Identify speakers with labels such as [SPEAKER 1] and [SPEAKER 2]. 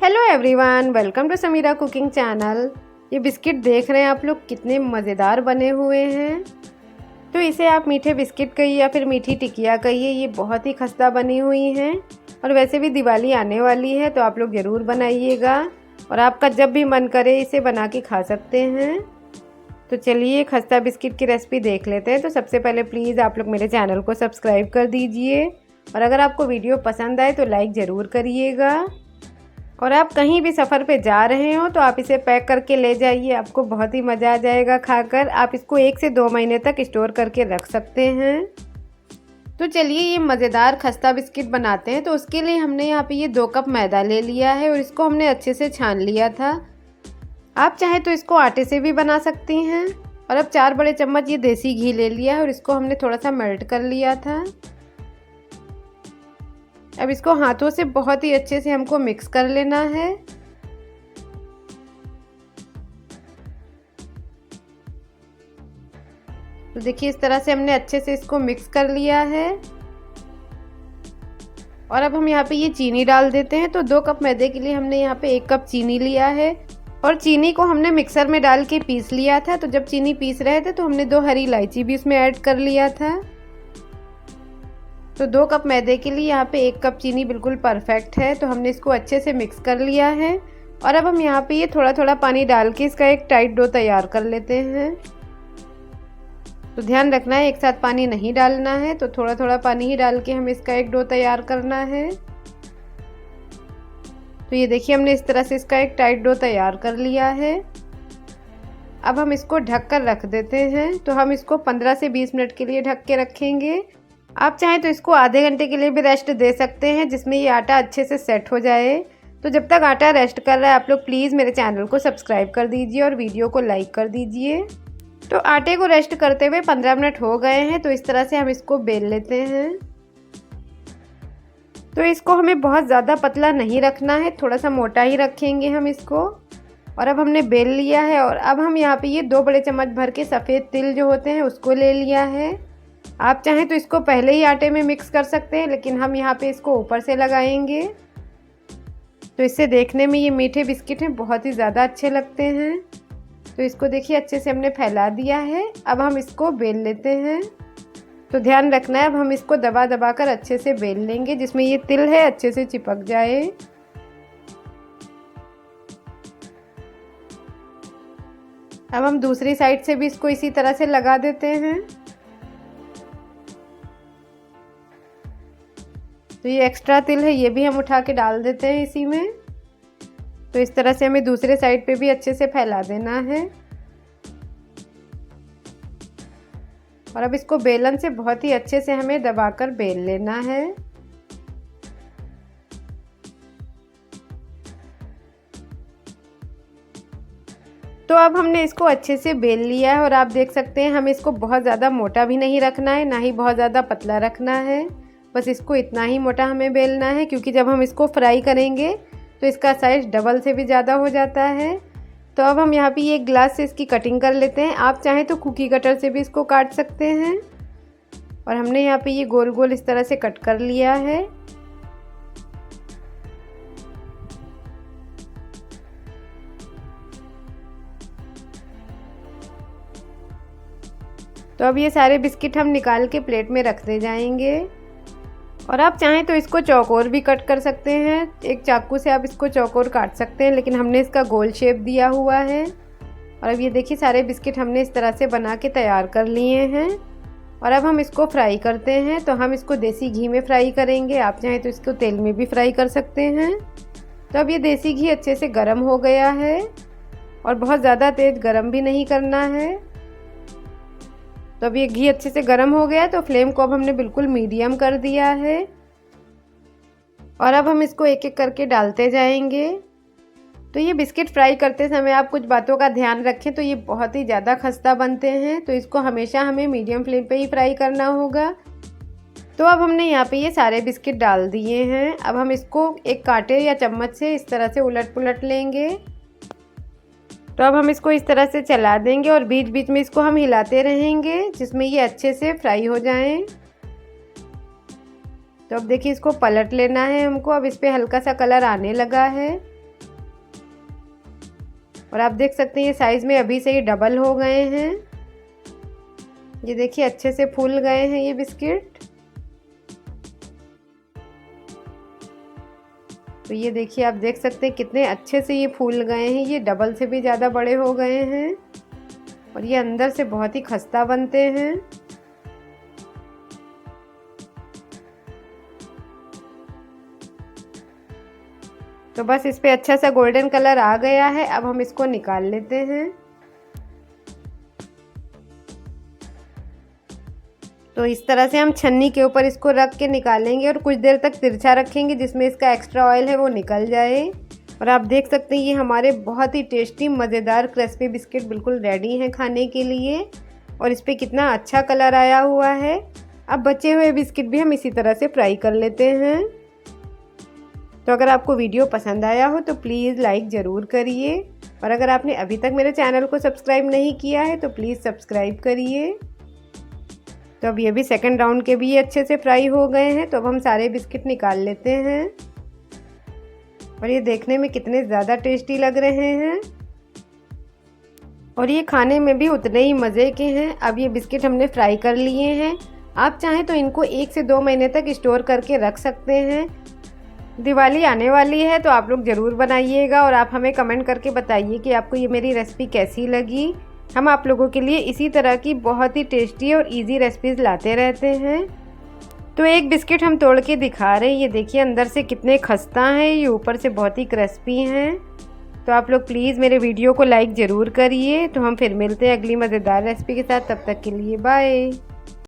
[SPEAKER 1] Hello everyone, welcome to Sameera cooking channel. ये biscuit देख रहे हैं आप लोग, कितने मज़ेदार बने हुए हैं। तो इसे आप मीठे बिस्किट कहिए या फिर मीठी टिकिया कहिए, ये बहुत ही खस्ता बनी हुई हैं। और वैसे भी दिवाली आने वाली है तो आप लोग ज़रूर बनाइएगा और आपका जब भी मन करे इसे बना के खा सकते हैं। तो चलिए खस्ता बिस्किट की रेसिपी देख लेते हैं। तो सबसे पहले प्लीज़ आप लोग मेरे चैनल को सब्सक्राइब कर दीजिए और अगर आपको वीडियो पसंद आए तो लाइक ज़रूर करिएगा। और आप कहीं भी सफ़र पे जा रहे हो तो आप इसे पैक करके ले जाइए, आपको बहुत ही मज़ा आ जाएगा खाकर। आप इसको 1 से 2 महीने तक स्टोर करके रख सकते हैं। तो चलिए ये मज़ेदार खस्ता बिस्किट बनाते हैं। तो उसके लिए हमने यहाँ पे ये 2 कप मैदा ले लिया है और इसको हमने अच्छे से छान लिया था। आप चाहे तो इसको आटे से भी बना सकती हैं। और अब 4 बड़े चम्मच ये देसी घी ले लिया है और इसको हमने थोड़ा सा मेल्ट कर लिया था। अब इसको हाथों से बहुत ही अच्छे से हमको मिक्स कर लेना है। तो देखिए इस तरह से हमने अच्छे से इसको मिक्स कर लिया है। और अब हम यहाँ पे ये चीनी डाल देते हैं। तो 2 कप मैदे के लिए हमने यहाँ पे 1 कप चीनी लिया है और चीनी को हमने मिक्सर में डाल के पीस लिया था। तो जब चीनी पीस रहे थे तो हमने 2 हरी इलायची भी उसमें ऐड कर लिया था। तो 2 कप मैदे के लिए यहाँ पे 1 कप चीनी बिल्कुल परफेक्ट है। तो हमने इसको अच्छे से मिक्स कर लिया है और अब हम यहाँ पे ये थोड़ा थोड़ा पानी डाल के इसका एक टाइट डो तैयार कर लेते हैं। तो ध्यान रखना है एक साथ पानी नहीं डालना है, तो थोड़ा थोड़ा पानी ही डाल के हमें इसका एक डो तैयार करना है। तो ये देखिए हमने इस तरह से इसका एक टाइट डो तैयार कर लिया है। अब हम इसको ढक कर रख देते हैं। तो हम इसको 15 से 20 मिनट के लिए ढक के रखेंगे। आप चाहें तो इसको आधे घंटे के लिए भी रेस्ट दे सकते हैं, जिसमें ये आटा अच्छे से सेट हो जाए। तो जब तक आटा रेस्ट कर रहा है आप लोग प्लीज़ मेरे चैनल को सब्सक्राइब कर दीजिए और वीडियो को लाइक कर दीजिए। तो आटे को रेस्ट करते हुए 15 मिनट हो गए हैं। तो इस तरह से हम इसको बेल लेते हैं। तो इसको हमें बहुत ज़्यादा पतला नहीं रखना है, थोड़ा सा मोटा ही रखेंगे हम इसको। और अब हमने बेल लिया है और अब हम यहाँ पे ये 2 बड़े चम्मच भर के सफ़ेद तिल जो होते हैं उसको ले लिया है। आप चाहें तो इसको पहले ही आटे में मिक्स कर सकते हैं, लेकिन हम यहाँ पे इसको ऊपर से लगाएंगे। तो इससे देखने में ये मीठे बिस्किट हैं बहुत ही ज़्यादा अच्छे लगते हैं। तो इसको देखिए अच्छे से हमने फैला दिया है। अब हम इसको बेल लेते हैं। तो ध्यान रखना है अब हम इसको दबा दबा कर अच्छे से बेल लेंगे, जिसमें ये तिल है अच्छे से चिपक जाए। अब हम दूसरी साइड से भी इसको इसी तरह से लगा देते हैं। तो ये एक्स्ट्रा तिल है ये भी हम उठा के डाल देते हैं इसी में। तो इस तरह से हमें दूसरे साइड पे भी अच्छे से फैला देना है। और अब इसको बेलन से बहुत ही अच्छे से हमें दबाकर बेल लेना है। तो अब हमने इसको अच्छे से बेल लिया है और आप देख सकते हैं हमें इसको बहुत ज़्यादा मोटा भी नहीं रखना है, ना ही बहुत ज़्यादा पतला रखना है। बस इसको इतना ही मोटा हमें बेलना है, क्योंकि जब हम इसको फ्राई करेंगे तो इसका साइज़ डबल से भी ज़्यादा हो जाता है। तो अब हम यहाँ पे ये ग्लास से इसकी कटिंग कर लेते हैं। आप चाहें तो कुकी कटर से भी इसको काट सकते हैं। और हमने यहाँ पे ये गोल गोल इस तरह से कट कर लिया है। तो अब ये सारे बिस्किट हम निकाल के प्लेट में रखते जाएंगे। और आप चाहें तो इसको चौकोर भी कट कर सकते हैं, एक चाकू से आप इसको चौकोर काट सकते हैं, लेकिन हमने इसका गोल शेप दिया हुआ है। और अब ये देखिए सारे बिस्किट हमने इस तरह से बना के तैयार कर लिए हैं। और अब हम इसको फ्राई करते हैं। तो हम इसको देसी घी में फ्राई करेंगे, आप चाहें तो इसको तेल में भी फ्राई कर सकते हैं। तो अब ये देसी घी अच्छे से गर्म हो गया है और बहुत ज़्यादा तेज़ गर्म भी नहीं करना है। तो अब ये घी अच्छे से गर्म हो गया, तो फ्लेम को अब हमने बिल्कुल मीडियम कर दिया है। और अब हम इसको एक एक करके डालते जाएंगे। तो ये बिस्किट फ्राई करते समय आप कुछ बातों का ध्यान रखें, तो ये बहुत ही ज़्यादा खस्ता बनते हैं, तो इसको हमेशा हमें मीडियम फ्लेम पे ही फ्राई करना होगा। तो अब हमने यहाँ पे ये सारे बिस्किट डाल दिए हैं। अब हम इसको एक कांटे या चम्मच से इस तरह से उलट पुलट लेंगे। तो अब हम इसको इस तरह से चला देंगे और बीच बीच में इसको हम हिलाते रहेंगे, जिसमें ये अच्छे से फ्राई हो जाएं। तो अब देखिए इसको पलट लेना है हमको। अब इस पर हल्का सा कलर आने लगा है। और आप देख सकते हैं ये साइज़ में अभी से ही डबल हो गए हैं। ये देखिए अच्छे से फूल गए हैं ये बिस्किट। तो ये देखिए आप देख सकते हैं कितने अच्छे से ये फूल गए हैं। ये डबल से भी ज़्यादा बड़े हो गए हैं और ये अंदर से बहुत ही खस्ता बनते हैं। तो बस इस पे अच्छा सा गोल्डन कलर आ गया है। अब हम इसको निकाल लेते हैं। तो इस तरह से हम छन्नी के ऊपर इसको रख के निकालेंगे और कुछ देर तक तिरछा रखेंगे जिसमें इसका एक्स्ट्रा ऑयल है वो निकल जाए। और आप देख सकते हैं ये हमारे बहुत ही टेस्टी मज़ेदार क्रिस्पी बिस्किट बिल्कुल रेडी हैं खाने के लिए। और इस पर कितना अच्छा कलर आया हुआ है। अब बचे हुए बिस्किट भी हम इसी तरह से फ्राई कर लेते हैं। तो अगर आपको वीडियो पसंद आया हो तो प्लीज़ लाइक ज़रूर करिए और अगर आपने अभी तक मेरे चैनल को सब्सक्राइब नहीं किया है तो प्लीज़ सब्सक्राइब करिए। तो अब ये भी सेकंड राउंड के भी अच्छे से फ्राई हो गए हैं। तो अब हम सारे बिस्किट निकाल लेते हैं और ये देखने में कितने ज़्यादा टेस्टी लग रहे हैं और ये खाने में भी उतने ही मज़े के हैं। अब ये बिस्किट हमने फ्राई कर लिए हैं। आप चाहें तो इनको 1 से 2 महीने तक स्टोर करके रख सकते हैं। दिवाली आने वाली है तो आप लोग ज़रूर बनाइएगा और आप हमें कमेंट करके बताइए कि आपको ये मेरी रेसिपी कैसी लगी। हम आप लोगों के लिए इसी तरह की बहुत ही टेस्टी और इजी रेसिपीज़ लाते रहते हैं। तो एक बिस्किट हम तोड़ के दिखा रहे हैं। ये देखिए अंदर से कितने खस्ता हैं, ये ऊपर से बहुत ही क्रिस्पी हैं। तो आप लोग प्लीज़ मेरे वीडियो को लाइक ज़रूर करिए। तो हम फिर मिलते हैं अगली मज़ेदार रेसिपी के साथ। तब तक के लिए बाय।